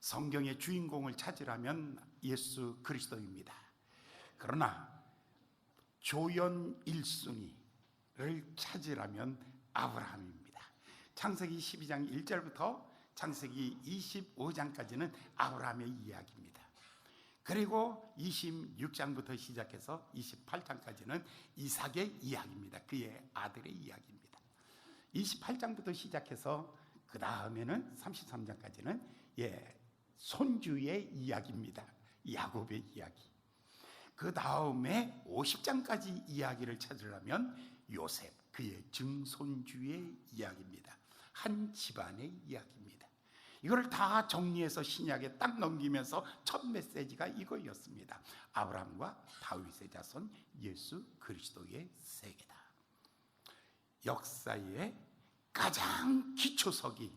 성경의 주인공을 찾으라면 예수 그리스도입니다. 그러나 조연 1순위를 찾으라면 아브라함입니다. 창세기 12장 1절부터 창세기 25장까지는 아브라함의 이야기입니다. 그리고 26장부터 시작해서 28장까지는 이삭의 이야기입니다. 그의 아들의 이야기입니다. 28장부터 시작해서 그 다음에는 33장까지는 손주의 이야기입니다. 야곱의 이야기. 그 다음에 50장까지 이야기를 찾으려면 요셉, 그의 증손주의 이야기입니다. 한 집안의 이야기입니다. 이걸 다 정리해서 신약에 딱 넘기면서 첫 메시지가 이거였습니다. 아브라함과 다윗의 자손 예수 그리스도의 세계다. 역사의 가장 기초석이,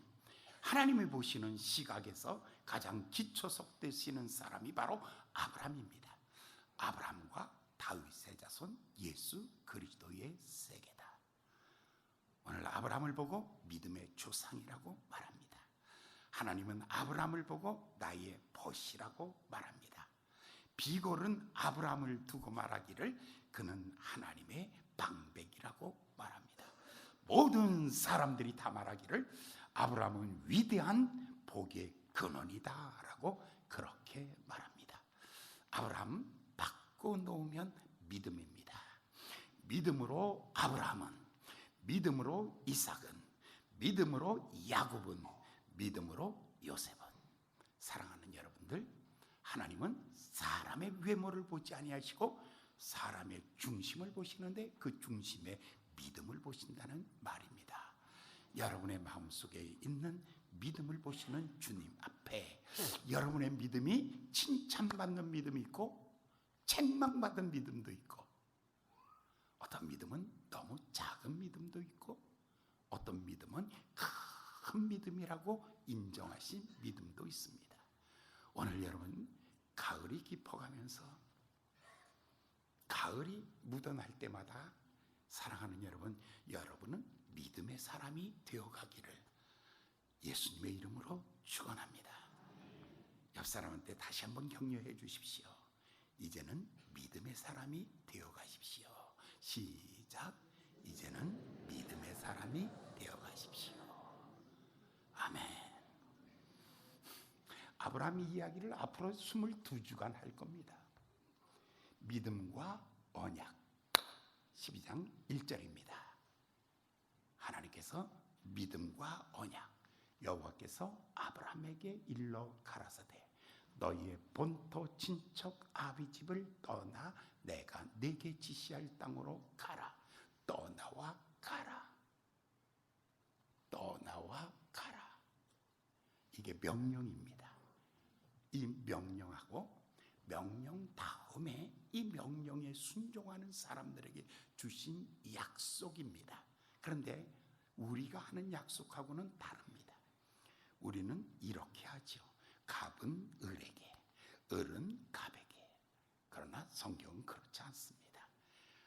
하나님이 보시는 시각에서 가장 기초석 되시는 사람이 바로 아브라함입니다. 아브라함과 다윗의 자손 예수 그리스도의 세계다. 오늘 아브라함을 보고 믿음의 조상이라고 말합니다. 하나님은 아브라함을 보고 나의 벗이라고 말합니다. 비골은 아브라함을 두고 말하기를 그는 하나님의 방백이라고 말합니다. 모든 사람들이 다 말하기를 아브라함은 위대한 복의 근원이다 라고 그렇게 말합니다. 아브라함 바꿔놓으면 믿음입니다. 믿음으로 아브라함은, 믿음으로 이삭은, 믿음으로 야곱은, 믿음으로 요셉은. 사랑하는 여러분들, 하나님은 사람의 외모를 보지 아니하시고 사람의 중심을 보시는데 그 중심에 믿음을 보신다는 말입니다. 여러분의 마음속에 있는 믿음을 보시는 주님 앞에 여러분의 믿음이 칭찬받는 믿음이 있고 책망받은 믿음도 있고, 어떤 믿음은 너무 작은 믿음도 있고, 어떤 믿음은 큰 믿음이라고 인정하신 믿음도 있습니다. 오늘 여러분, 가을이 깊어가면서 가을이 묻어날 때마다 사랑하는 여러분, 여러분은 믿음의 사람이 되어가기를 예수님의 이름으로 축원합니다. 옆 사람한테 다시 한번 격려해 주십시오. 이제는 믿음의 사람이 되어가십시오. 시작. 이제는 믿음의 사람이 되어가십시오. 아멘. 아브라함 이야기를 앞으로 22주간 할 겁니다. 믿음과 언약, 12장 1절입니다. 하나님께서 믿음과 언약, 여호와께서 아브라함에게 일러 가라사대 너희의 본토 친척 아비 집을 떠나 내가 네게 지시할 땅으로 가라. 떠나와 가라. 떠나와 가라. 이게 명령입니다. 이 명령하고 명령 다음에 이 명령에 순종하는 사람들에게 주신 약속입니다. 그런데 우리가 하는 약속하고는 다릅니다. 우리는 이렇게 하죠. 갑은 을에게, 을은 갑에게. 그러나 성경은 그렇지 않습니다.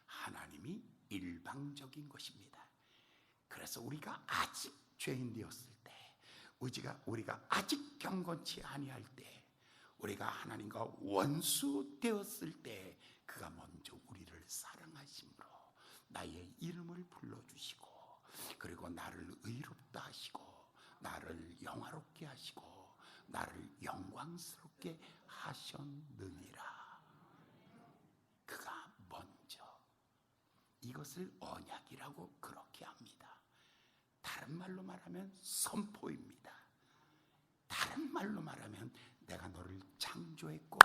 하나님이 일방적인 것입니다. 그래서 우리가 아직 죄인 되었을 때, 우리가 아직 경건치 아니할 때, 우리가 하나님과 원수 되었을 때 그가 먼저 우리를 사랑하심으로 나의 이름을 불러주시고, 그리고 나를 의롭다 하시고, 나를 영화롭게 하시고, 나를 영광스럽게 하셨느니라. 그가 먼저. 이것을 언약이라고 그렇게 합니다. 다른 말로 말하면 선포입니다. 다른 말로 말하면 내가 너를 창조했고,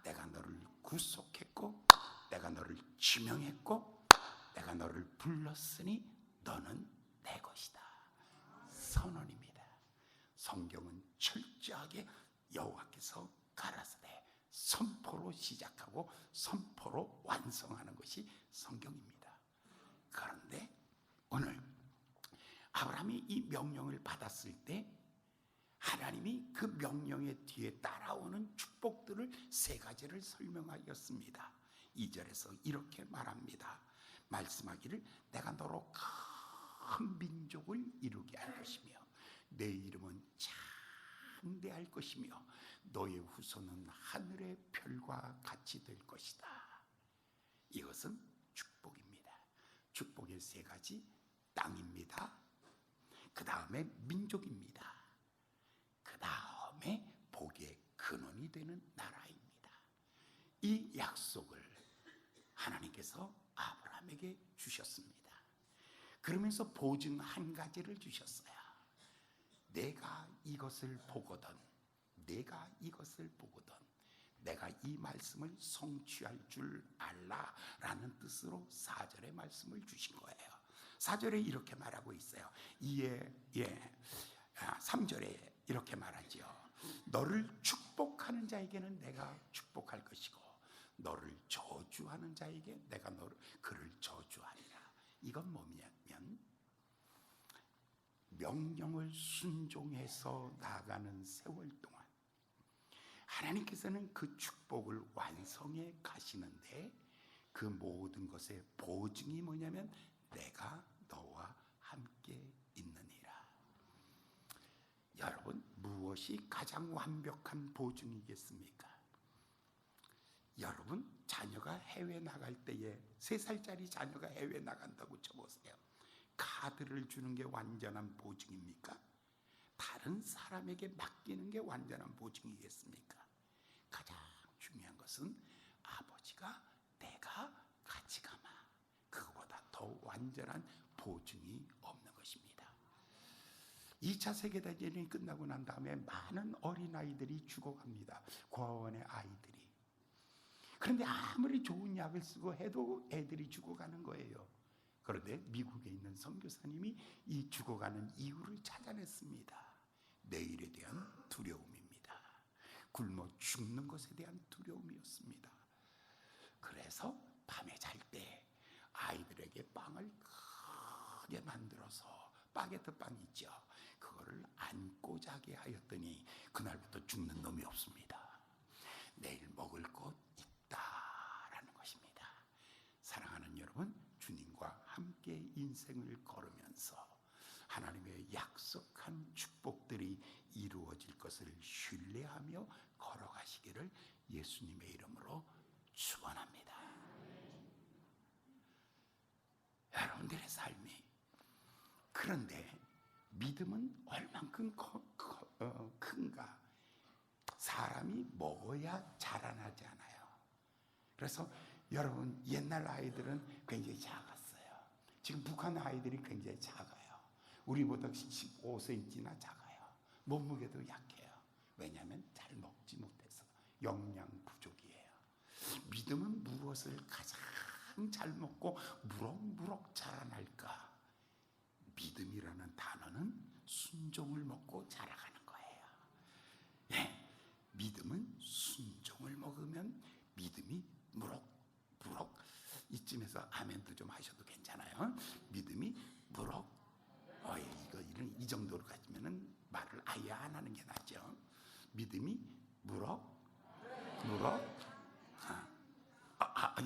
내가 너를 구속했고, 내가 너를 지명했고, 내가 너를 불렀으니 너는 내 것이다. 선언입니다. 성경은 철저하게 여호와께서 가라사대 선포로 시작하고 선포로 완성하는 것이 성경입니다. 그런데 오늘 아브라함이 이 명령을 받았을 때 하나님이 그 명령의 뒤에 따라오는 축복들을 세 가지를 설명하였습니다. 2절에서 이렇게 말합니다. 말씀하기를 내가 너로 큰 민족을 이루게 할 것이며 내 이름은 창대할 것이며 너의 후손은 하늘의 별과 같이 될 것이다. 이것은 축복입니다. 축복의 세 가지: 땅입니다, 그 다음에 민족입니다, 그 다음에 복의 근원이 되는 나라입니다. 이 약속을 하나님께서 아브라함에게 주셨습니다. 그러면서 보증 한 가지를 주셨어요. 내가 이것을 보거든, 내가 이것을 보거든 내가 이 말씀을 성취할 줄 알라라는 뜻으로 4절의 말씀을 주신 거예요. 4절에 이렇게 말하고 있어요. 3절에 이렇게 말하지요. 너를 축복하는 자에게는 내가 축복할 것이고 너를 저주하는 자에게 내가 그를 저주하리라. 이건 뭐냐면 명령을 순종해서 나아가는 세월 동안 하나님께서는 그 축복을 완성해 가시는데 그 모든 것의 보증이 뭐냐면 내가 너와 함께 있느니라. 여러분, 무엇이 가장 완벽한 보증이겠습니까? 여러분, 자녀가 해외 나갈 때에 3살짜리 자녀가 해외 나간다고 쳐보세요. 카드를 주는 게 완전한 보증입니까? 다른 사람에게 맡기는 게 완전한 보증이겠습니까? 가장 중요한 것은 아버지가 내가 같이 가마, 그거보다 더 완전한 보증이 없는 것입니다. 2차 세계대전이 끝나고 난 다음에 많은 어린아이들이 죽어갑니다. 고아원의 아이들이. 그런데 아무리 좋은 약을 쓰고 해도 애들이 죽어가는 거예요. 그런데 미국에 있는 선교사님이 이 죽어가는 이유를 찾아냈습니다. 내일에 대한 두려움입니다. 굶어 죽는 것에 대한 두려움이었습니다. 그래서 밤에 잘 때 아이들에게 빵을 크게 만들어서 바게트 빵 있죠. 그거를 안고 자게 하였더니 그날부터 죽는 놈이 없습니다. 내일 먹을 것 있다라는 것입니다. 사랑하는 여러분, 주님과 함께 인생을 걸으면서 하나님의 약속한 축복들이 이루어질 것을 신뢰하며 걸어가시기를 예수님의 이름으로 축원합니다. 여러분들의 삶이, 그런데 믿음은 얼만큼 큰가? 사람이 먹어야 자라나지 않아요. 그래서 여러분, 옛날 아이들은 굉장히 작았어요. 지금 북한 아이들이 굉장히 작아요. 우리보다 15cm나 작아요. 몸무게도 약해요. 왜냐하면 잘 먹지 못해서 영양 부족이에요. 믿음은 무엇을 가장 잘 먹고 무럭무럭 자라날까? 믿음이라는 단어는 순종을 먹고 자라가는 거예요. 예, 믿음은 순종을 먹으면 믿음이 무럭무럭, 이쯤에서 아멘도 좀 하셔도 괜찮아요. 믿음이 무럭, 이 정도로 가지면은 말을 아예 안 하는 게 낫죠. 믿음이 무럭,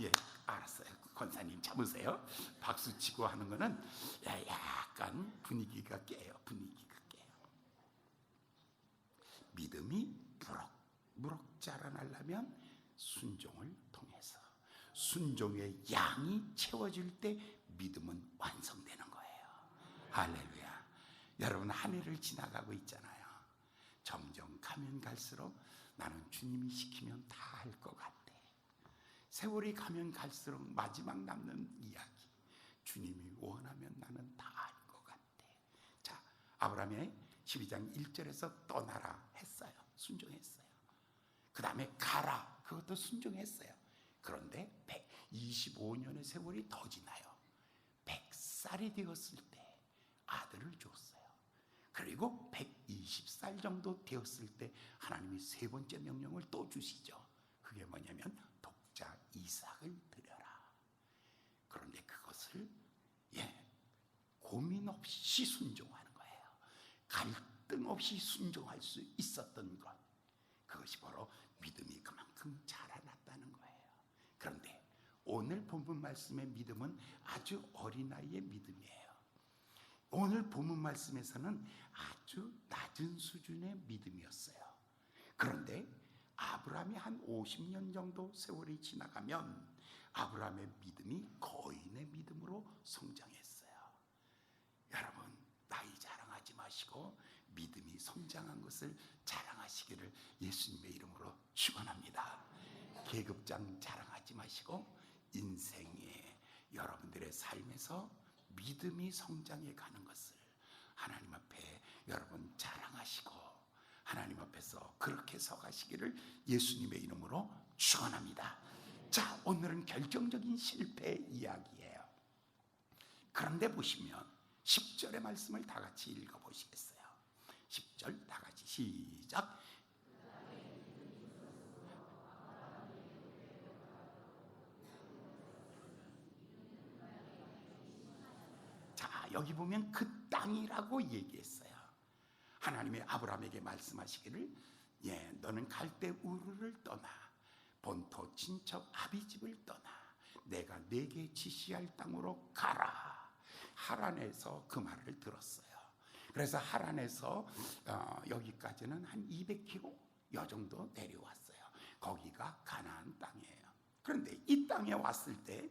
예, 알았어요. 권사님 참으세요. 박수 치고 하는 거는 약간 분위기가 깨요. 믿음이 무럭 자라나려면 순종을 통해서, 순종의 양이 채워질 때 믿음은 완성되는 거예요. 할렐루야. 여러분, 한 해를 지나가고 있잖아요. 점점 가면 갈수록 나는 주님이 시키면 다 할 것 같아. 세월이 가면 갈수록 마지막 남는 이야기, 주님이 원하면 나는 다 할 것 같아. 자, 아브라함의 12장 1절에서 떠나라 했어요. 순종했어요. 그 다음에 가라, 그것도 순종했어요. 그런데 125년의 세월이 더 지나요. 100살이 되었을 때 아들을 줬어요. 그리고 120살 정도 되었을 때 하나님이 세 번째 명령을 또 주시죠. 그게 뭐냐면 독자 이삭을 드려라. 그런데 그것을 고민 없이 순종하는 거예요. 갈등 없이 순종할 수 있었던 것, 그것이 바로 믿음이 그만큼 자라났다는 거예요. 그런데 오늘 본문 말씀의 믿음은 아주 어린아이의 믿음이에요. 오늘 본문 말씀에서는 아주 낮은 수준의 믿음이었어요. 그런데 아브라함이 한 50년 정도 세월이 지나가면 아브라함의 믿음이 거인의 믿음으로 성장했어요. 여러분, 나이 자랑하지 마시고 믿음이 성장한 것을 자랑하시기를 예수님의 이름으로 축원합니다. 계급장 자랑하지 마시고 인생에 여러분들의 삶에서 믿음이 성장해 가는 것을 하나님 앞에 여러분 자랑하시고 하나님 앞에서 그렇게 서가시기를 예수님의 이름으로 축원합니다. 자, 오늘은 결정적인 실패 이야기예요. 그런데 보시면 10절의 말씀을 다 같이 읽어보시겠어요? 10절 다 같이 시작. 자, 여기 보면 그 땅이라고 얘기했어요. 하나님이 아브라함에게 말씀하시기를 너는 갈대 우르를 떠나 본토 친척 아비집을 떠나 내가 내게 지시할 땅으로 가라. 하란에서 그 말을 들었어요. 그래서 하란에서 여기까지는 한 200km 여 정도 내려왔어요. 거기가 가나안 땅이에요. 그런데 이 땅에 왔을 때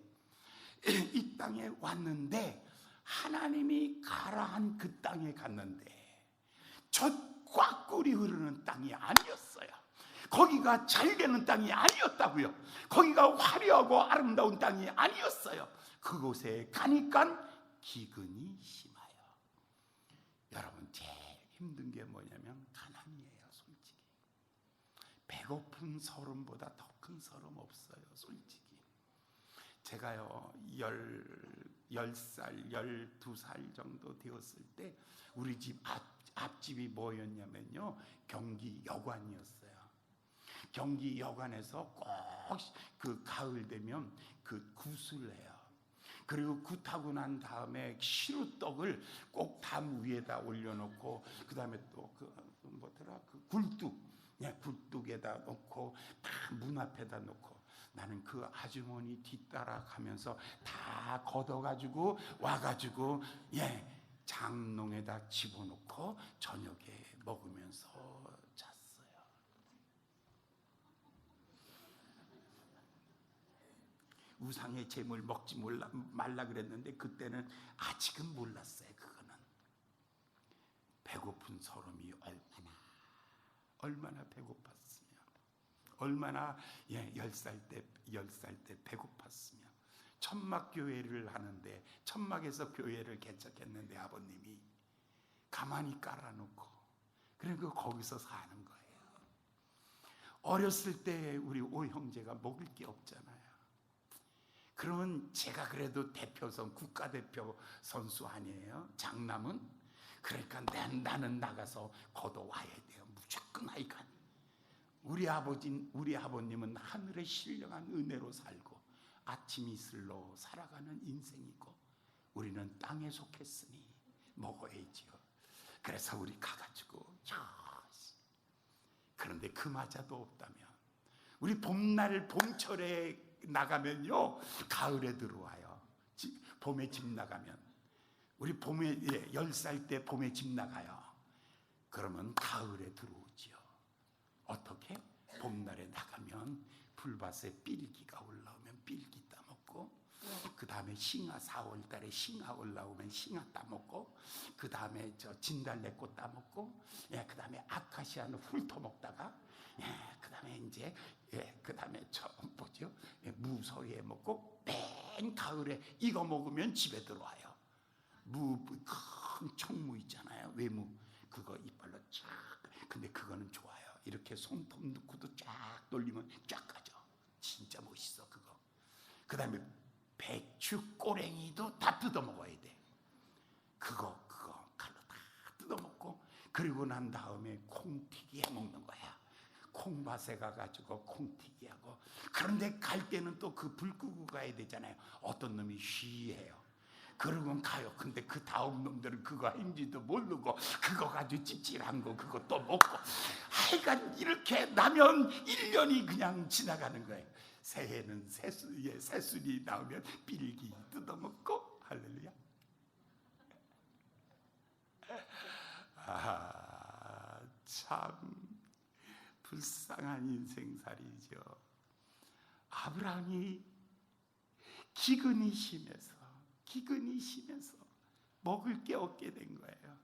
이 땅에 왔는데 하나님이 가라 한 그 땅에 갔는데 젖과 꿀이 흐르는 땅이 아니었어요. 거기가 잘 되는 땅이 아니었다고요. 거기가 화려하고 아름다운 땅이 아니었어요. 그곳에 가니까 기근이 심하여. 여러분, 제일 힘든 게 뭐냐면 가난이에요. 솔직히 배고픈 서름보다 더 큰 서름 없어요. 솔직히 제가요 10살 12살 정도 되었을 때 우리 집 앞집이 뭐였냐면요, 경기 여관이었어요. 경기 여관에서 꼭 그 가을 되면 그 굿을 해요. 그리고 굿하고 난 다음에 시루떡을 꼭 담 위에다 올려놓고 그 다음에 또 그 뭐더라 그 굴뚝에다 놓고 다 문 앞에다 놓고 나는 그 아주머니 뒤따라 가면서 다 걷어가지고 와가지고 장롱에다 집어넣고 저녁에 먹으면서 잤어요. 우상의 재물 먹지 말라 그랬는데 그때는 아직은 몰랐어요. 그거는 배고픈 서름이 얼마나 배고팠으며 얼마나 10살 때 배고팠으며 천막교회를 하는데 천막에서 교회를 개척했는데 아버님이 가만히 깔아놓고 그리고 거기서 사는 거예요. 어렸을 때 우리 오형제가 먹을 게 없잖아요. 그러면 제가 그래도 대표선 국가대표 선수 아니에요? 장남은? 그러니까 나는 나가서 걷어와야 돼요. 무조건 하여간. 우리 아버님은 하늘의 신령한 은혜로 살고 아침 이슬로 살아가는 인생이고 우리는 땅에 속했으니 먹어야지요. 그래서 우리 가가지고 그런데 그마저도 없다면 우리 봄철에 나가면요 가을에 들어와요. 봄에 집 나가면 우리 봄에 10살 때 봄에 집 나가요. 그러면 가을에 들어오지요. 어떻게? 봄날에 나가면 풀밭에 삘기가 올라오면 삘기 따먹고 그 다음에 싱아 4월 달에 싱아 올라오면 싱아 따먹고 그 다음에 진달래꽃 따먹고 그 다음에 아카시아는 훑어먹다가 그 다음에 이제 그 다음에 무서에 먹고 맨 가을에 이거 먹으면 집에 들어와요. 큰 청무 있잖아요. 외무 그거 이빨로 쫙. 근데 그거는 좋아요. 이렇게 손톱 넣고도 쫙 돌리면 쫙 가죠. 진짜 멋있어 그거. 그 다음에 배추 꼬랭이도 다 뜯어 먹어야 돼. 그거 칼로 다 뜯어 먹고 그리고 난 다음에 콩튀기 해 먹는 거야. 콩밭에 가가지고 콩튀기 하고. 그런데 갈 때는 또 그 불 끄고 가야 되잖아요. 어떤 놈이 쉬해요. 그러고 가요. 근데 그 다음 놈들은 그거 아닌지도 모르고 그거 가지고 찝찝한 거 그거 또 먹고 하여간 이렇게 나면 1년이 그냥 지나가는 거예요. 새해는 새순이 나오면 삘기 뜯어먹고 할렐루야. 참 불쌍한 인생살이죠. 아브라함이 기근이 심해서 먹을 게 없게 된 거예요.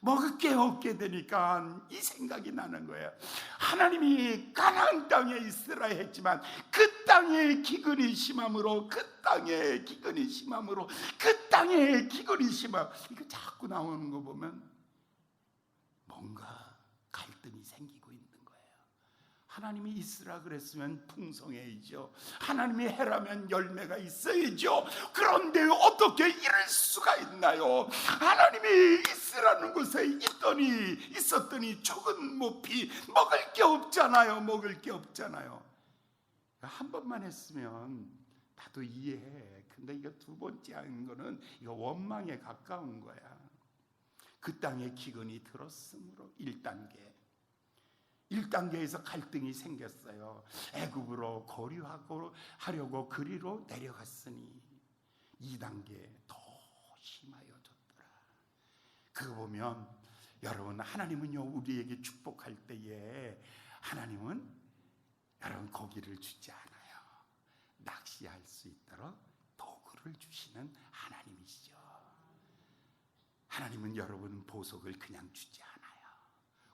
먹을 게 없게 되니까 이 생각이 나는 거예요. 하나님이 가나안 땅에 있으라 했지만 그 땅에 기근이 심함으로 이거 자꾸 나오는 거 보면 뭔가 갈등이 생기고 있는 거예요. 하나님이 있으라 그랬으면 풍성해야죠. 하나님이 해라면 열매가 있어야죠. 그런데 어떻게 이럴 수가 있나요? 하나님이 있으라는 곳에 있었더니 조금 먹을 게 없잖아요. 한 번만 했으면 나도 이해해. 근데 이거 두 번째 하는 거는 이거 원망에 가까운 거야. 그 땅에 기근이 들었으므로 1단계에서 갈등이 생겼어요. 애굽으로 거류하려고 그리로 내려갔으니 2단계 더 심하여졌더라. 그거 보면 여러분, 하나님은요 우리에게 축복할 때에 하나님은 여러분 고기를 주지 않아요. 낚시할 수 있도록 도구를 주시는 하나님이시죠. 하나님은 여러분 보석을 그냥 주지 않아요.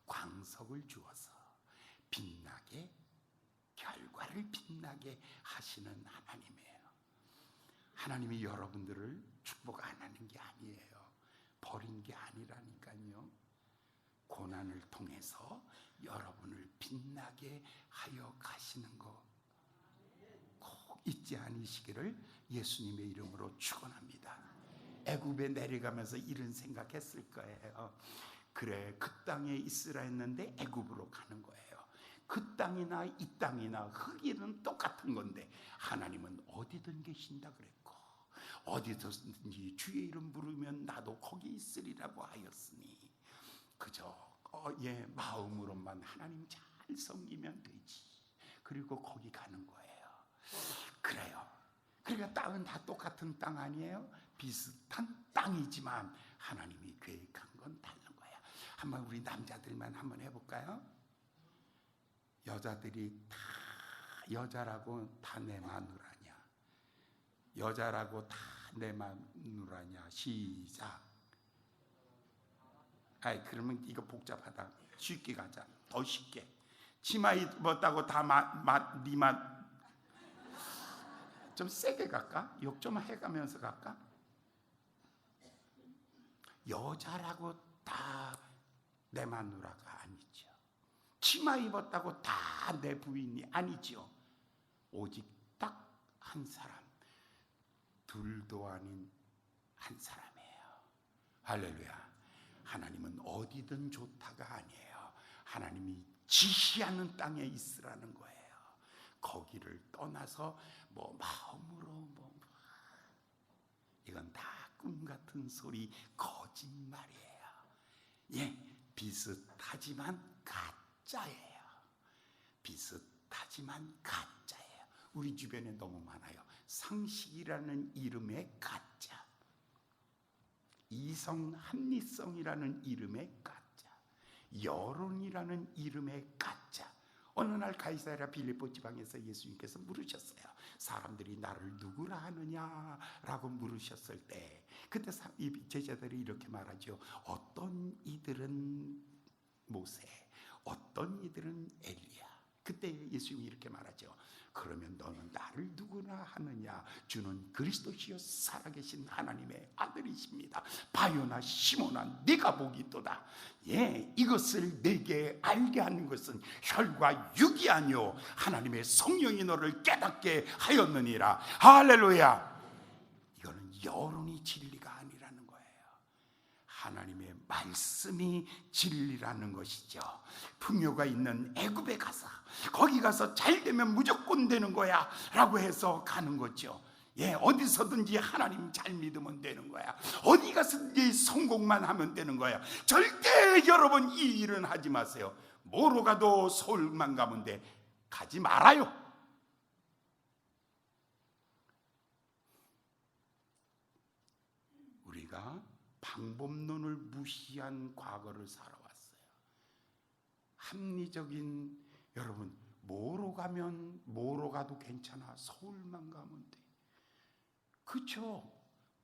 광석을 주어서 결과를 빛나게 하시는 하나님이에요. 하나님이 여러분들을 축복 안 하는 게 아니에요. 버린 게 아니라니까요. 고난을 통해서 여러분을 빛나게 하여 가시는 거 꼭 잊지 않으시기를 예수님의 이름으로 축원합니다. 애굽에 내려가면서 이런 생각했을 거예요. 그래, 그 땅에 있으라 했는데 애굽으로 가는 거예요. 그 땅이나 이 땅이나 흙이는 똑같은 건데 하나님은 어디든 계신다 그랬고 어디든지 주의 이름 부르면 나도 거기 있으리라고 하였으니 그저 마음으로만 하나님 잘 섬기면 되지. 그리고 거기 가는 거예요. 그래요. 그러니까 땅은 다 똑같은 땅 아니에요? 비슷한 땅이지만 하나님이 계획한 건 다른 거예요. 한번 우리 남자들만 한번 해볼까요? 여자들이 다 여자라고 다 내 마누라냐? 여자라고 다 내 마누라냐? 시작. 그러면 이거 복잡하다. 쉽게 가자. 더 쉽게. 치마 입었다고 다 니만 좀 세게 갈까? 욕 좀 해가면서 갈까? 여자라고 다 내 마누라가 아니죠. 치마 입었다고 다 내 부인이 아니죠. 오직 딱 한 사람, 둘도 아닌 한 사람이에요. 할렐루야. 하나님은 어디든 좋다가 아니에요. 하나님이 지시하는 땅에 있으라는 거예요. 거기를 떠나서 마음으로 이건 다 꿈 같은 소리, 거짓말이에요. 비슷하지만 가짜예요. 우리 주변에 너무 많아요. 상식이라는 이름의 가짜, 이성 합리성이라는 이름의 가짜, 여론이라는 이름의 가짜. 어느 날 가이사랴 빌립보 지방에서 예수님께서 물으셨어요. 사람들이 나를 누구라 하느냐라고 물으셨을 때 그때 제자들이 이렇게 말하죠. 어떤 이들은 모세, 어떤 이들은 엘리야. 그때 예수님이 이렇게 말하죠. 그러면 너는 나를 누구나 하느냐? 주는 그리스도시요 살아계신 하나님의 아들이십니다. 바요나 시몬아, 네가 복이 있도다. 이것을 내게 알게 하는 것은 혈과 육이 아니요 하나님의 성령이 너를 깨닫게 하였느니라. 할렐루야. 이거는 여론이 진리가 아니라는 거예요. 하나님의 말씀이 진리라는 것이죠. 풍요가 있는 애굽에 가서 거기 가서 잘 되면 무조건 되는 거야 라고 해서 가는 거죠. 어디서든지 하나님 잘 믿으면 되는 거야. 어디 가서든지 성공만 하면 되는 거야. 절대 여러분 이 일은 하지 마세요. 뭐로 가도 서울만 가면 돼. 가지 말아요. 우리가 방법론을 무시한 과거를 살아왔어요. 합리적인, 여러분, 뭐로 가도 괜찮아. 서울만 가면 돼. 그쵸?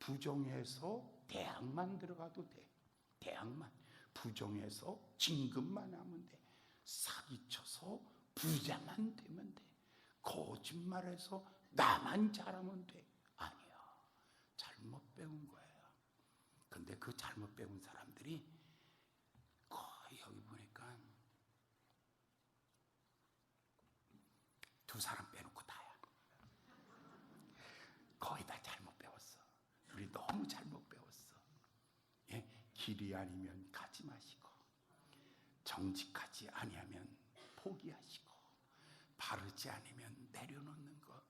부정해서 대학만 들어가도 돼. 대학만. 부정해서 진급만 하면 돼. 사기쳐서 부자만 되면 돼. 거짓말해서 나만 잘하면 돼. 아니야. 잘못 배운 거예요. 근데 그 잘못 배운 사람들이 거의 여기 보니까 두 사람 빼놓고 다야. 거의 다 잘못 배웠어. 우리 너무 잘못 배웠어. 예? 길이 아니면 가지 마시고, 정직하지 아니하면 포기하시고, 바르지 않으면 내려놓는 것.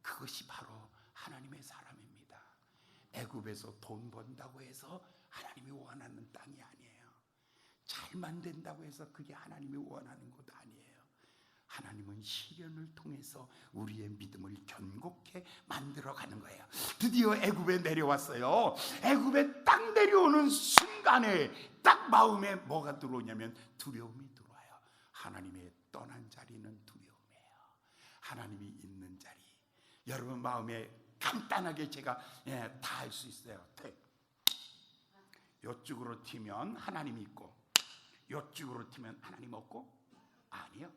그것이 바로 하나님의 사람입니다. 애굽에서 돈 번다고 해서 하나님이 원하는 땅이 아니에요. 잘만 된다고 해서 그게 하나님이 원하는 것 아니에요. 하나님은 시련을 통해서 우리의 믿음을 견고케 만들어가는 거예요. 드디어 애굽에 내려왔어요. 애굽에 딱 내려오는 순간에 딱 마음에 뭐가 들어오냐면 두려움이 들어와요. 하나님의 떠난 자리는 두려움이에요. 하나님이 있는 자리. 여러분 마음에 간단하게 제가 다 할 수 있어요. 요쪽으로 튀면 하나님이 있고, 요쪽으로 튀면 하나님 없고? 아니요.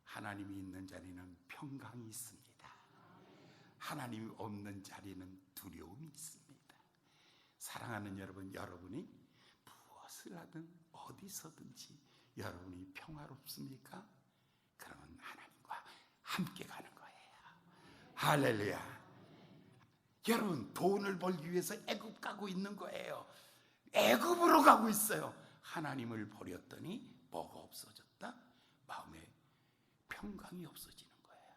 하나님이 있는 자리는 평강이 있습니다. 하나님이 없는 자리는 두려움이 있습니다. 사랑하는 여러분, 여러분이 무엇을 하든 어디서든지 여러분이 평화롭습니까? 그러면 하나님과 함께 가는 거예요. 할렐루야. 여러분, 돈을 벌기 위해서 애굽 가고 있는 거예요. 애굽으로 가고 있어요. 하나님을 버렸더니 뭐가 없어졌다? 마음에 평강이 없어지는 거예요.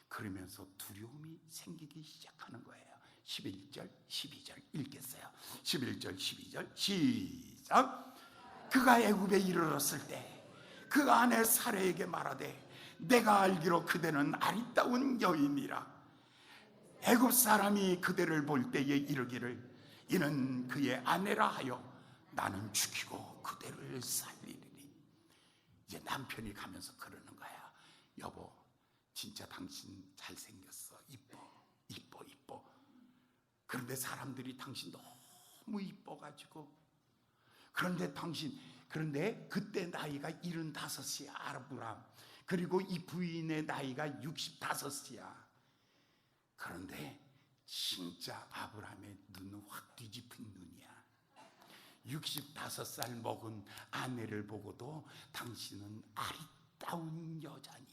그러면서 두려움이 생기기 시작하는 거예요. 11절, 12절 읽겠어요. 11절, 12절 시작. 그가 애굽에 이르렀을 때 그 아내 사레에게 말하되 내가 알기로 그대는 아리따운 여인이라. 애굽 사람이 그대를 볼 때에 이르기를 이는 그의 아내라 하여 나는 죽이고 그대를 살리리니. 이제 남편이 가면서 그러는 거야. 여보, 진짜 당신 잘생겼어. 이뻐. 그런데 사람들이 당신 너무 이뻐가지고, 그런데 그때 나이가 75이야 아브람. 그리고 이 부인의 나이가 65이야. 그런데 진짜 아브람의 눈은 확 뒤집힌 눈이야. 65살 먹은 아내를 보고도 당신은 아리따운 여자니.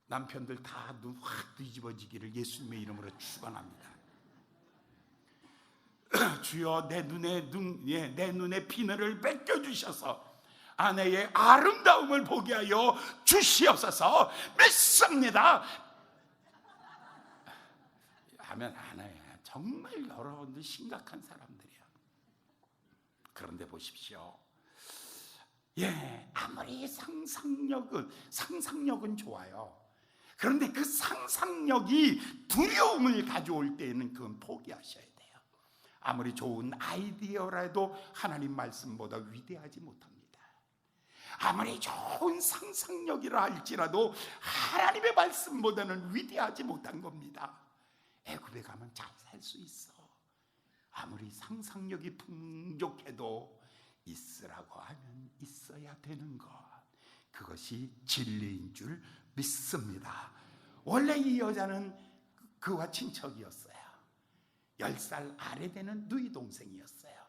남편들 다 눈 확 뒤집어지기를 예수님의 이름으로 축원합니다. 주여 내 눈에 비늘을 벗겨주셔서 아내의 아름다움을 보게 하여 주시옵소서. 믿습니다 하면 안 해요. 정말 여러분들 심각한 사람들이야. 그런데 보십시오. 아무리 상상력은 좋아요. 그런데 그 상상력이 두려움을 가져올 때에는 그건 포기하셔야 돼요. 아무리 좋은 아이디어라도 하나님 말씀보다 위대하지 못합니다. 아무리 좋은 상상력이라 할지라도 하나님의 말씀보다는 위대하지 못한 겁니다. 애굽에 가면 잘 살 수 있어. 아무리 상상력이 풍족해도 있으라고 하면 있어야 되는 것, 그것이 진리인 줄 믿습니다. 원래 이 여자는 그와 친척이었어요. 10살 아래 되는 누이 동생이었어요.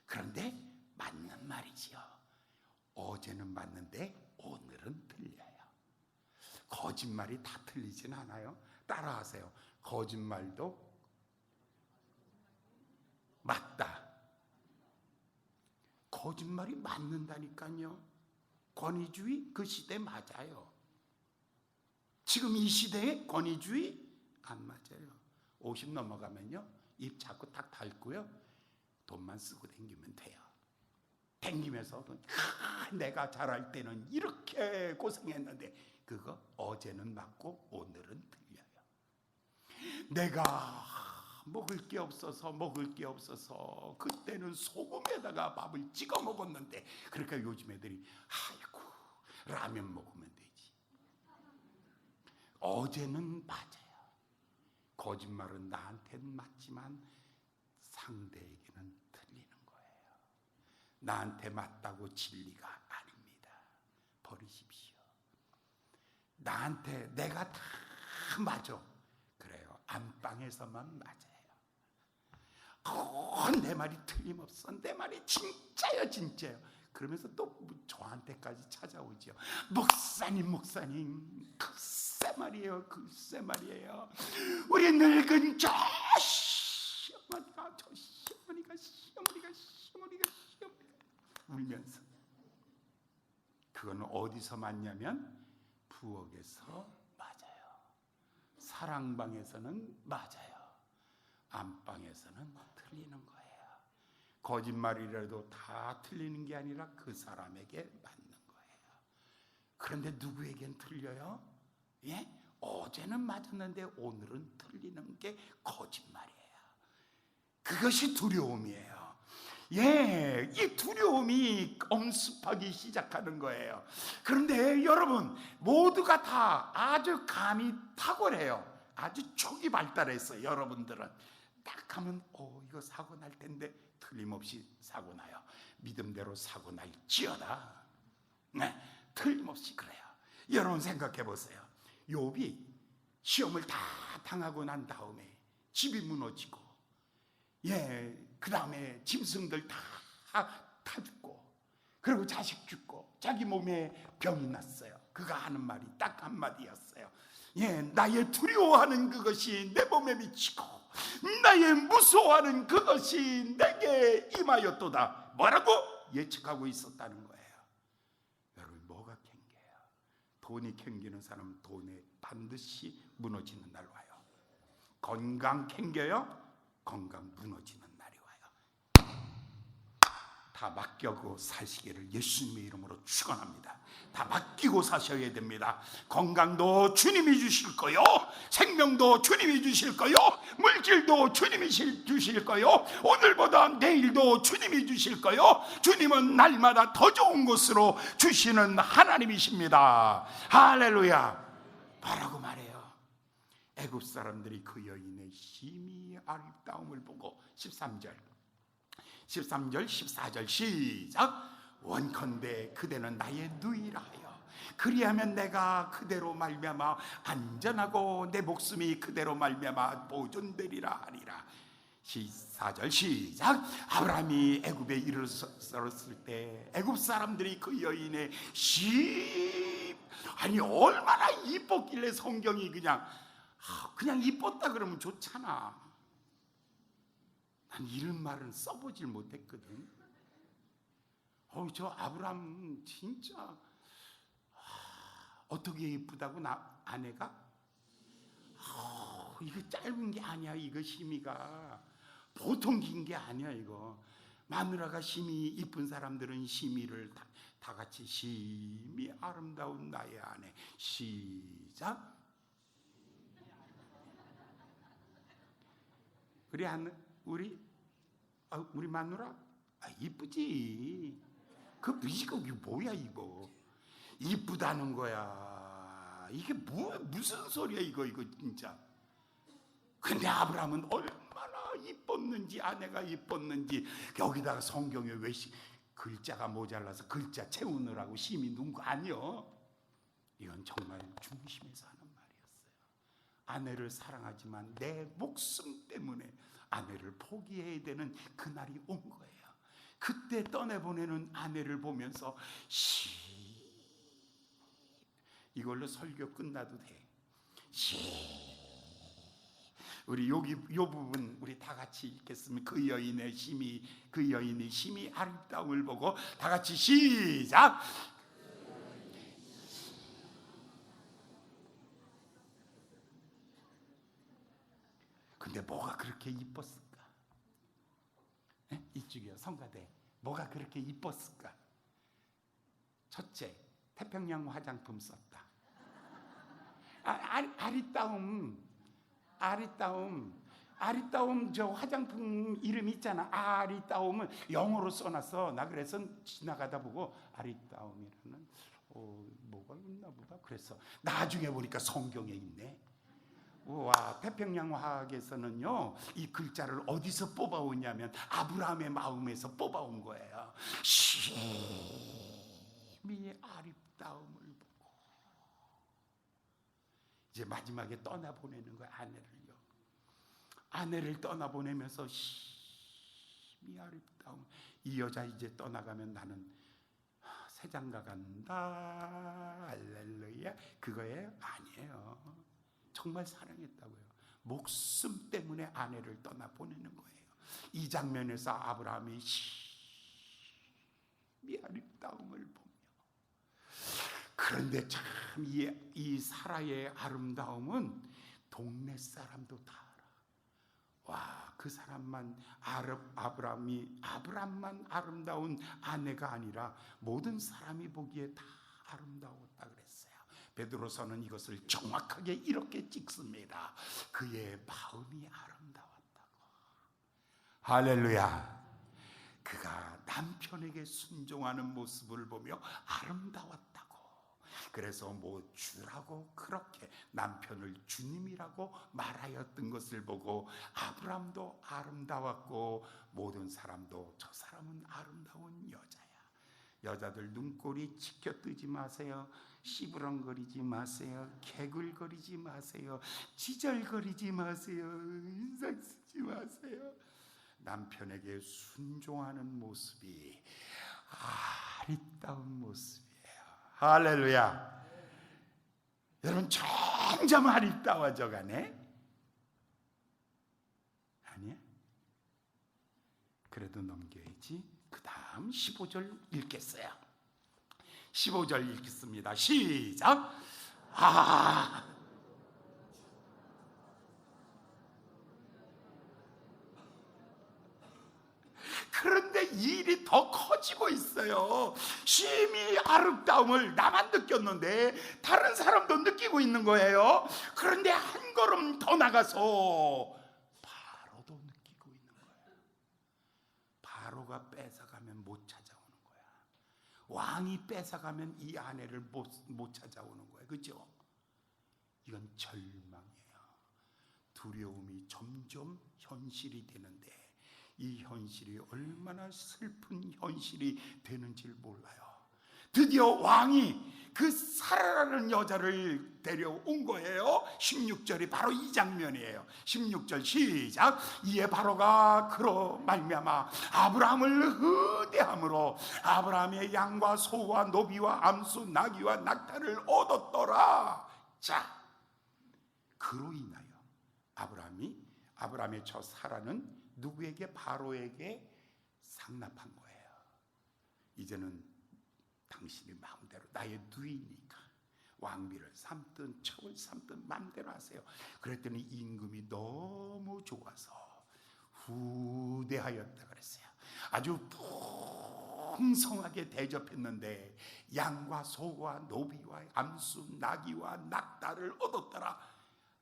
그런데 맞는 말이지요. 어제는 맞는데 오늘은 틀려요. 거짓말이 다 틀리진 않아요. 따라하세요. 거짓말도 맞다. 거짓말이 맞는다니까요. 권위주의 그 시대 맞아요. 지금 이 시대에 권위주의 안 맞아요. 50 넘어가면요, 입 자꾸 딱 닳고요, 돈만 쓰고 다니면 돼요. 다니면서 내가 잘할 때는 이렇게 고생했는데, 그거 어제는 맞고 오늘은 틀려요. 내가 먹을 게 없어서 그때는 소금에다가 밥을 찍어 먹었는데, 그러니까 요즘 애들이 아이고 라면 먹으면 되지. 어제는 맞아요. 거짓말은 나한테는 맞지만 상대에게는 틀리는 거예요. 나한테 맞다고 진리가 아닙니다. 버리십시오. 나한테 내가 다 맞아. 그래요. 안방에서만 맞아요. 내 말이 틀림없어. 내 말이 진짜요. 그러면서 또 저한테까지 찾아오죠. 목사님 글쎄 말이에요. 우리 늙은 저 시어머니가 울면서. 그건 어디서 맞냐면 부엌에서 맞아요. 사랑방에서는 맞아요. 안방에서는 틀리는 거예요. 거짓말이라도 다 틀리는 게 아니라 그 사람에게 맞는 거예요. 그런데 누구에겐 틀려요? 예? 어제는 맞았는데 오늘은 틀리는 게 거짓말이에요. 그것이 두려움이에요. 예, 이 두려움이 엄습하기 시작하는 거예요. 그런데 여러분, 모두가 다 아주 감이 탁월해요. 아주 촉이 발달했어요. 여러분들은 딱 하면 이거 사고 날 텐데 틀림없이 사고 나요. 믿음대로 사고 날지어다. 네, 틀림없이 그래요. 여러분 생각해 보세요. 욥이 시험을 다 당하고 난 다음에 집이 무너지고, 그 다음에 짐승들 다 죽고, 그리고 자식 죽고, 자기 몸에 병이 났어요. 그가 하는 말이 딱 한마디였어요. 나의 두려워하는 그것이 내 몸에 미치고 나의 무서워하는 그것이 내게 임하였도다. 뭐라고 예측하고 있었다는 거예요. 여러분, 뭐가 캥겨요? 돈이 캥기는 사람은 돈에 반드시 무너지는 날 와요. 건강 캥겨요? 건강 무너지는 날이 와요. 다 맡기고 사시기를 예수님의 이름으로 축원합니다. 다 맡기고 사셔야 됩니다. 건강도 주님이 주실 거요, 생명도 주님이 주실 거요, 물질도 주님이 주실 거요, 오늘보다 내일도 주님이 주실 거요. 주님은 날마다 더 좋은 곳으로 주시는 하나님이십니다. 할렐루야. 뭐라고 말해요? 애굽 사람들이 그 여인의 심히 아름다움을 보고 13절 14절 시작. 원컨대 그대는 나의 누이라 하여 그리하면 내가 그대로 말미암아 안전하고 내 목숨이 그대로 말미암아 보존되리라 하리라. 14절 시작. 아브라함이 애굽에 이르렀을 때 애굽 사람들이 그 여인의 아니 얼마나 이뻤길래 성경이 그냥 이뻤다 그러면 좋잖아. 난 이런 말은 써보질 못했거든. 저 아브라함 진짜 어떻게 이쁘다고 아내가 이거 짧은 게 아니야. 이거 심의가 보통 긴 게 아니야. 이거 마누라가 심히 이쁜 사람들은 심의를 다 같이 심히 아름다운 나의 아내. 시작. 우리 마누라 이쁘지. 그 미식이 뭐야 이거. 이쁘다는 거야. 이게 무슨 소리야 이거 진짜. 근데 아브라함은 얼마나 이뻤는지, 아내가 이뻤는지. 여기다가 성경에 왜 글자가 모자라서 글자 채우느라고 심히 넣은 거 아니요. 이건 정말 중심에서 하는 말이었어요. 아내를 사랑하지만 내 목숨 때문에 아내를 포기해야 되는 그날이 온 거예요. 그때 떠내보내는 아내를 보면서 이걸로 설교 끝나도 돼. 우리 요 부분 우리 다 같이 읽겠습니다. 그 여인이 심히 아름다움을 보고 다 같이 시작. 근데 뭐가 그렇게 이뻤을까? 이쪽이요, 성가대. 뭐가 그렇게 이뻤을까? 첫째, 태평양 화장품 썼다. 아리따움. 아리따움 저 화장품 이름 있잖아. 아리따움을 영어로 써놨어. 나 그래서 지나가다 보고 아리따움이라는 뭐가 있나 보다 그랬어. 나중에 보니까 성경에 있네. 와, 태평양 화학에서는요 이 글자를 어디서 뽑아오냐면 아브라함의 마음에서 뽑아온 거예요. 심히 아리따움을 보고 이제 마지막에 떠나보내는 거야. 아내를 떠나보내면서 심히 아리따움. 이 여자 이제 떠나가면 나는 새장가 간다 할렐루야 그거예요? 아니에요. 정말 사랑했다고요. 목숨 때문에 아내를 떠나보내는 거예요. 이 장면에서 아브라함이 심히 아리따움을 보며, 그런데 참 이 사라의 아름다움은 동네 사람도 다 알아. 와, 그 사람만 아브람만 아름다운 아내가 아니라 모든 사람이 보기에 다 아름다웠다 그랬어요. 베드로서는 이것을 정확하게 이렇게 찍습니다. 그의 마음이 아름다웠다고. 할렐루야. 그가 남편에게 순종하는 모습을 보며 아름다웠다고. 그래서 뭐 주라고 그렇게 남편을 주님이라고 말하였던 것을 보고 아브람도 아름다웠고 모든 사람도 저 사람은 아름다운 여자야. 여자들 눈꼬리 치켜뜨지 마세요. 씨부렁거리지 마세요. 개굴거리지 마세요. 지절거리지 마세요. 인상 쓰지 마세요. 남편에게 순종하는 모습이 아리따운 모습이에요. 할렐루야. 여러분 점점 아리따워져 가네? 아니야? 그래도 넘겨야지. 그 다음 15절 읽겠어요. 15절 읽겠습니다. 시작. 그런데 일이 더 커지고 있어요. 심히 아름다움을 나만 느꼈는데 다른 사람도 느끼고 있는 거예요. 그런데 한 걸음 더 나가서 바로도 느끼고 있는 거예요. 바로가 뺏어가면 못 찾아오는 거야. 왕이 뺏어가면 이 아내를 못 찾아오는 거예요. 그렇죠? 이건 절망이에요. 두려움이 점점 현실이 되는데 이 현실이 얼마나 슬픈 현실이 되는지를 몰라요. 드디어 왕이 그 사라라는 여자를 데려온 거예요. 16절이 바로 이 장면이에요. 16절 시작. 이에 바로가 그로 말미암아 아브라함을 흐대함으로 아브라함의 양과 소와 노비와 암수 나귀와 낙타를 얻었더라. 자, 그로 인하여 아브라함의 저 사라는 누구에게? 바로에게 상납한 거예요. 이제는 당신이 마음대로 나의 누이니까 왕비를 삼든 척을 삼든 마음대로 하세요. 그랬더니 임금이 너무 좋아서 후대하였다 그랬어요. 아주 풍성하게 대접했는데 양과 소와 노비와 암수 나귀와 낙타를 얻었더라.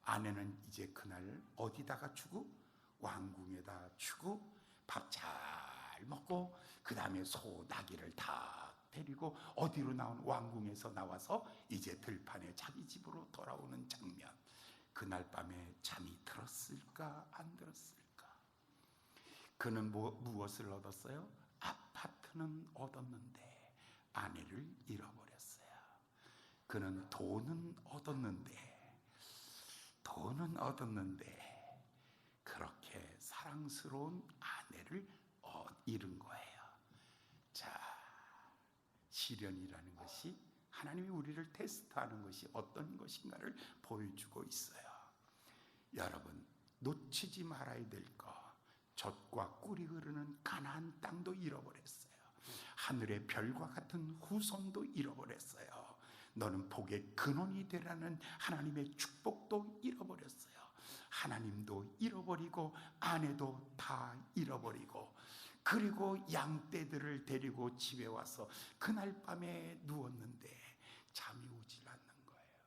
아내는 이제 그날 어디다가 주고? 왕궁에다 주고 밥 잘 먹고 그 다음에 소 나귀를 다 데리고 어디로 나온? 왕궁에서 나와서 이제 들판에 자기 집으로 돌아오는 장면. 그날 밤에 잠이 들었을까 안 들었을까? 그는 무엇을 얻었어요? 아파트는 얻었는데 아내를 잃어버렸어요. 그는 돈은 얻었는데 그렇게 사랑스러운 아내를 잃은 거예요. 자, 시련이라는 것이 하나님이 우리를 테스트하는 것이 어떤 것인가를 보여주고 있어요. 여러분, 놓치지 말아야 될 것, 젖과 꿀이 흐르는 가나안 땅도 잃어버렸어요. 하늘의 별과 같은 후손도 잃어버렸어요. 너는 복의 근원이 되라는 하나님의 축복도 잃어버렸어요. 하나님도 잃어버리고 아내도 다 잃어버리고 그리고 양떼들을 데리고 집에 와서 그날 밤에 누웠는데 잠이 오질 않는 거예요.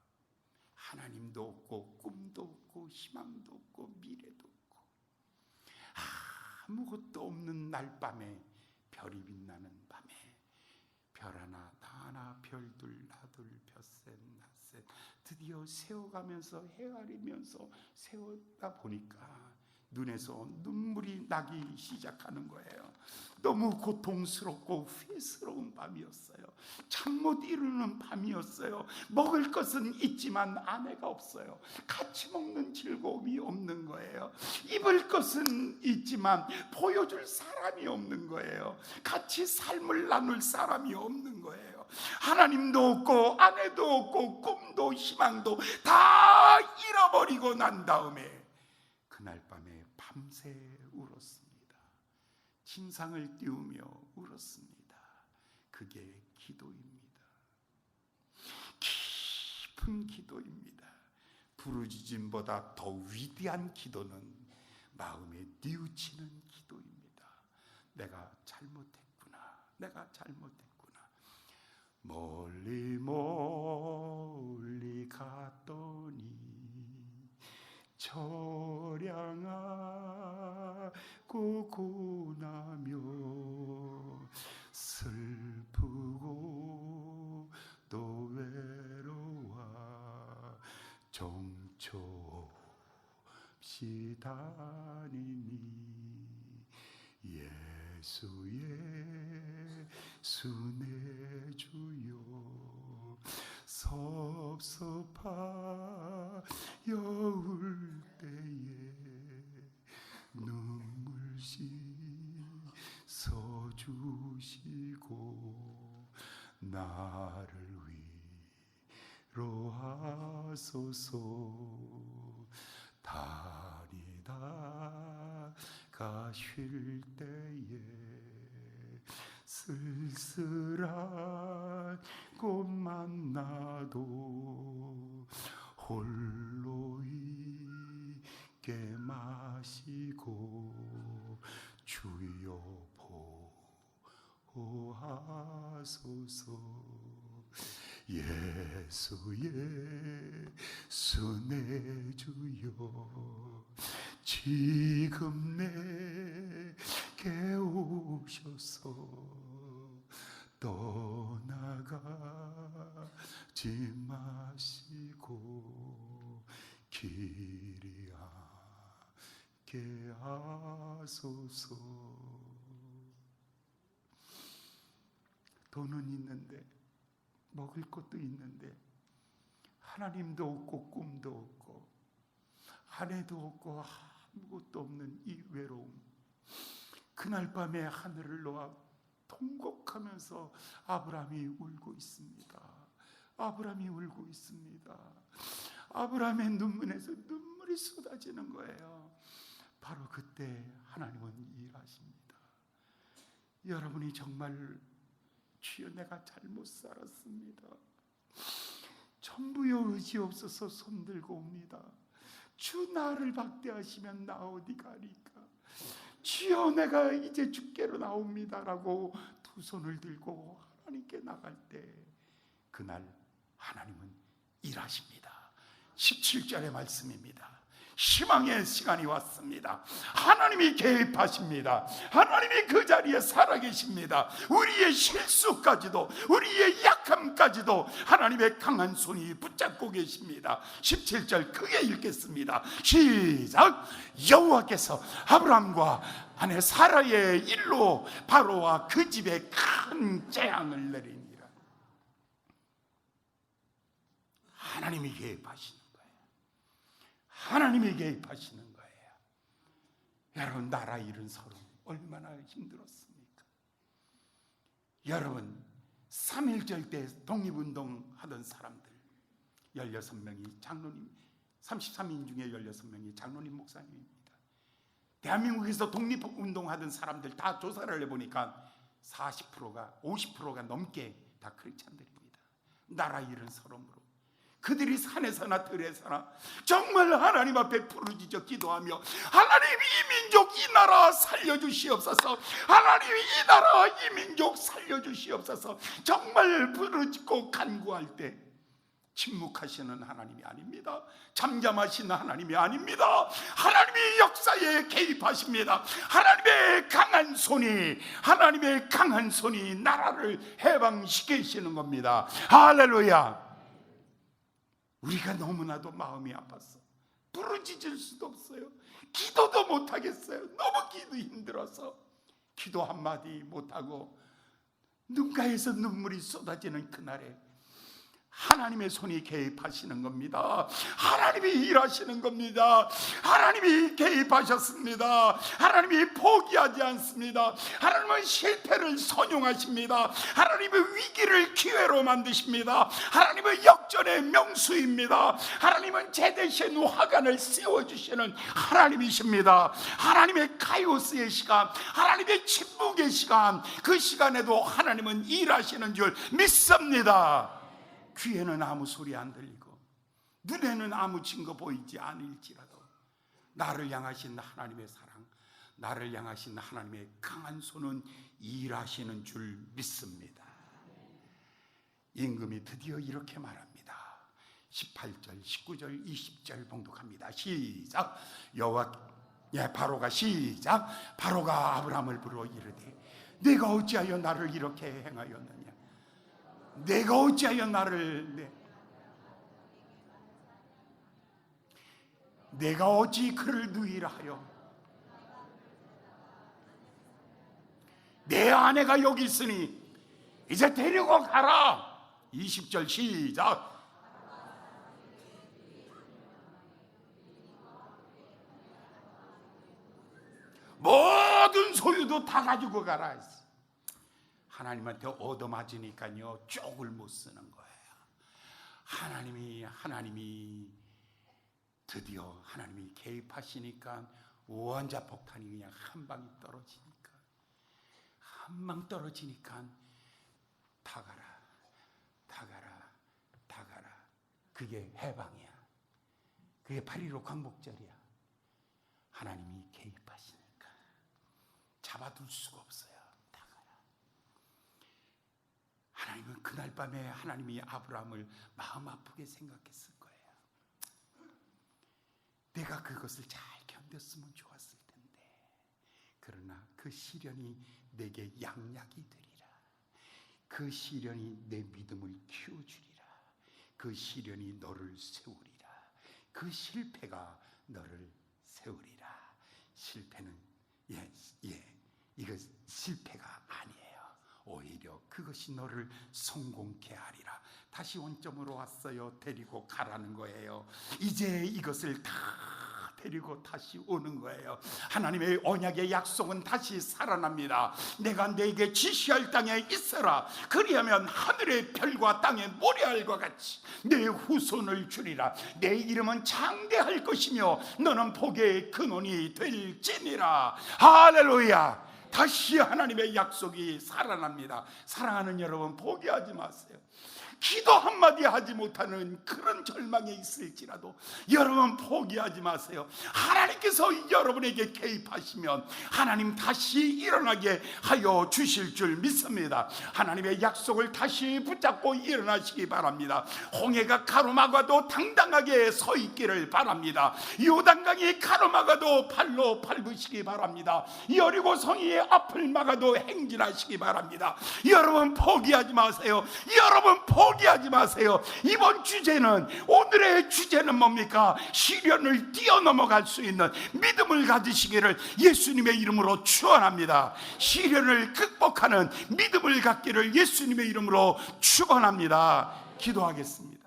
하나님도 없고 꿈도 없고 희망도 없고 미래도 없고 아무것도 없는 날밤에 별이 빛나는 밤에 별 하나 나 하나 별둘 나둘 벼셋 낫셋 드디어 세워가면서 헤아리면서 세웠다 보니까 눈에서 눈물이 나기 시작하는 거예요. 너무 고통스럽고 후회스러운 밤이었어요. 잠 못 이루는 밤이었어요. 먹을 것은 있지만 아내가 없어요. 같이 먹는 즐거움이 없는 거예요. 입을 것은 있지만 보여줄 사람이 없는 거예요. 같이 삶을 나눌 사람이 없는 거예요. 하나님도 없고 아내도 없고 꿈도 희망도 다 잃어버리고 난 다음에 그날 밤에 밤새 울었습니다. 침상을 띄우며 울었습니다. 그게 기도입니다. 깊은 기도입니다. 부르짖음보다 더 위대한 기도는 마음에 뉘우치는 기도입니다. 내가 잘못했구나. 내가 잘못했구나. 멀리 멀리 갔더니 처량하고 고나며 슬프고 또 외로워 정처 없이 다니니 예수의 순애 주여 섭섭하여 울 때에 눈물 씻어주시고 나를 위로하소서. 다니다가 쉴 때에 쓸쓸한 곳만 나도 홀로 있게 마시고 주여 보호하소서. 예수의 순애 주여 지금 내게 오셔서 떠나가지 마시고 길이 함께 하소서. 돈은 있는데 먹을 것도 있는데 하나님도 없고 꿈도 없고 아내도 없고 아무것도 없는 이 외로움. 그날 밤에 하늘을 놓아 통곡하면서 아브라함이 울고 있습니다. 아브라함이 울고 있습니다. 아브라함의 눈물에서 눈물이 쏟아지는 거예요. 바로 그때 하나님은 일하십니다. 여러분이 정말 주여 내가 잘못 살았습니다. 전부여 의지 없어서 손들고 옵니다. 주 나를 박대하시면 나 어디 가리까. 주여 내가 이제 주께로 나옵니다라고 두 손을 들고 하나님께 나갈 때 그날 하나님은 일하십니다. 17절의 말씀입니다. 희망의 시간이 왔습니다. 하나님이 개입하십니다. 하나님이 그 자리에 살아계십니다. 우리의 실수까지도 우리의 약함까지도 하나님의 강한 손이 붙잡고 계십니다. 17절 크게 읽겠습니다. 시작. 여호와께서 아브람과 아내 사라의 일로 바로와 그 집에 큰 재앙을 내리니라. 하나님이 개입하시는 하나님이 개입하시는 거예요. 여러분 나라 잃은 서름 얼마나 힘들었습니까? 여러분 3.1절 때 독립운동 하던 사람들 16명이 장로님 33인 중에 16명이 장로님 목사님입니다. 대한민국에서 독립운동 하던 사람들 다 조사를 해보니까 40%가 50%가 넘게 다 크리스찬들입니다. 나라 잃은 서름으로 그들이 산에서나 들에서나 정말 하나님 앞에 부르짖어 기도하며 하나님 이 민족 이 나라 살려주시옵소서. 하나님 이 나라 이 민족 살려주시옵소서. 정말 부르짖고 간구할 때 침묵하시는 하나님이 아닙니다. 잠잠하시는 하나님이 아닙니다. 하나님이 역사에 개입하십니다. 하나님의 강한 손이 나라를 해방시키시는 겁니다. 할렐루야. 우리가 너무나도 마음이 아팠어. 부르짖을 수도 없어요. 기도도 못하겠어요. 너무 기도 힘들어서 기도 한마디 못하고 눈가에서 눈물이 쏟아지는 그날에 하나님의 손이 개입하시는 겁니다. 하나님이 일하시는 겁니다. 하나님이 개입하셨습니다. 하나님이 포기하지 않습니다. 하나님은 실패를 선용하십니다. 하나님은 위기를 기회로 만드십니다. 하나님은 역전의 명수입니다. 하나님은 제대신 화관을 세워주시는 하나님이십니다. 하나님의 카이오스의 시간, 하나님의 침묵의 시간, 그 시간에도 하나님은 일하시는 줄 믿습니다. 귀에는 아무 소리 안 들리고 눈에는 아무 증거 보이지 않을지라도 나를 향하신 하나님의 사랑, 나를 향하신 하나님의 강한 손은 일하시는 줄 믿습니다. 임금이 드디어 이렇게 말합니다. 18절, 19절, 20절 봉독합니다. 시작. 바로가 시작. 바로가 아브라함을 불러 이르되 내가 어찌하여 나를 이렇게 행하였느냐? 내가 어찌하여 내가 어찌 그를 누이라 하여 내 아내가 여기 있으니 이제 데리고 가라. 20절 시작. 모든 소유도 다 가지고 가라 했어. 하나님한테 얻어맞으니까요 쪽을 못 쓰는 거예요. 하나님이 드디어 하나님이 개입하시니까 원자폭탄이 그냥 한 방이 떨어지니까, 한 방 떨어지니까 다 가라. 그게 해방이야. 그게 8.15 광복절이야. 하나님이 개입하시니까 잡아둘 수가 없어요. 하나님은 그날 밤에 하나님이 아브라함을 마음 아프게 생각했을 거예요. 내가 그것을 잘 견뎠으면 좋았을 텐데, 그러나 그 시련이 내게 양약이 되리라. 그 시련이 내 믿음을 키워주리라. 그 시련이 너를 세우리라. 그 실패가 너를 세우리라. 실패는 이거 실패가 아니에요. 오히려 그것이 너를 성공케 하리라. 다시 원점으로 왔어요. 데리고 가라는 거예요. 이제 이것을 다 데리고 다시 오는 거예요. 하나님의 언약의 약속은 다시 살아납니다. 내가 너에게 지시할 땅에 있어라. 그리하면 하늘의 별과 땅의 모래알과 같이 내 후손을 주리라. 내 이름은 장대할 것이며 너는 복의 근원이 될지니라. 할렐루야. 다시 하나님의 약속이 살아납니다. 사랑하는 여러분, 포기하지 마세요. 기도 한마디 하지 못하는 그런 절망에 있을지라도 여러분 포기하지 마세요. 하나님께서 여러분에게 개입하시면 하나님 다시 일어나게 하여 주실 줄 믿습니다. 하나님의 약속을 다시 붙잡고 일어나시기 바랍니다. 홍해가 가로막아도 당당하게 서 있기를 바랍니다. 요단강이 가로막아도 발로 밟으시기 바랍니다. 여리고 성이 앞을 막아도 행진하시기 바랍니다. 여러분 포기하지 마세요. 여러분 포기하지 마세요. 이번 주제는, 오늘의 주제는 뭡니까? 시련을 뛰어넘어갈 수 있는 믿음을 가지시기를 예수님의 이름으로 축원합니다. 시련을 극복하는 믿음을 갖기를 예수님의 이름으로 축원합니다. 기도하겠습니다.